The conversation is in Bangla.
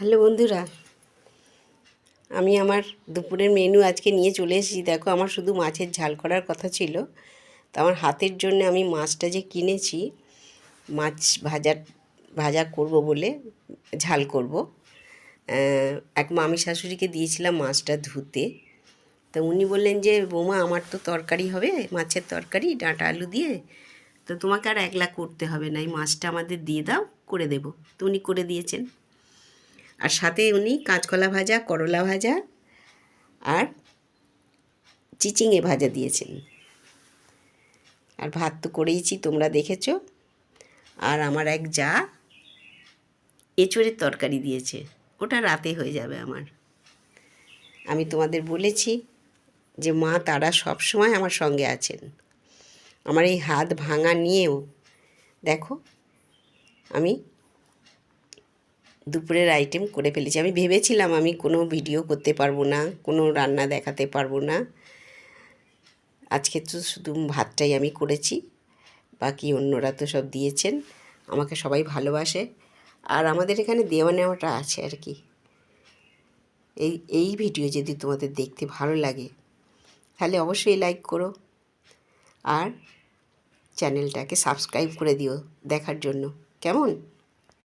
হ্যালো বন্ধুরা, আমি আমার দুপুরের মেনু আজকে নিয়ে চলে এসেছি। দেখো, আমার শুধু মাছের ঝাল করার কথা ছিল, তো আমার হাতের জন্য আমি মাছটা যে কিনেছি, মাছ ভাজা করব বলে ঝাল করব। এক মামি শাশুড়িকে দিয়েছিলাম মাছটা ধুতে, তো উনি বললেন যে বৌমা আমার তো তরকারি হবে, মাছের তরকারি ডাঁটা আলু দিয়ে, তো তোমাকে আর একলা করতে হবে না, এই মাছটা আমাদের দিয়ে দাও, করে দেবো। তো উনি করে দিয়েছেন। আর সাথে উনি কাঁচকলা ভাজা, করলা ভাজা আর চিচিঙে ভাজা দিয়েছেন। আর ভাত তো করেইছি, তোমরা দেখেছ। আর আমার এক যা এঁচোড়ের তরকারি দিয়েছে, ওটা রাতে হয়ে যাবে আমার। আমি তোমাদের বলেছি যে মা তারা সব সময় আমার সঙ্গে আছেন। আমার এই হাত ভাঙা নিয়েও দেখো আমি দুপুরের আইটেম করে ফেলেছি। আমি ভেবেছিলাম আমি কোনো ভিডিও করতে পারবো না, কোনো রান্না দেখাতে পারবো না। আজকে তো শুধু ভাতটাই আমি করেছি, বাকি অন্যরা তো সব দিয়েছেন। আমাকে সবাই ভালোবাসে, আর আমাদের এখানে দেওয়া নেওয়াটা আছে আর কি। এই ভিডিও যদি তোমাদের দেখতে ভালো লাগে তাহলে অবশ্যই লাইক করো, আর চ্যানেলটাকে সাবস্ক্রাইব করে দিও দেখার জন্য। কেমন?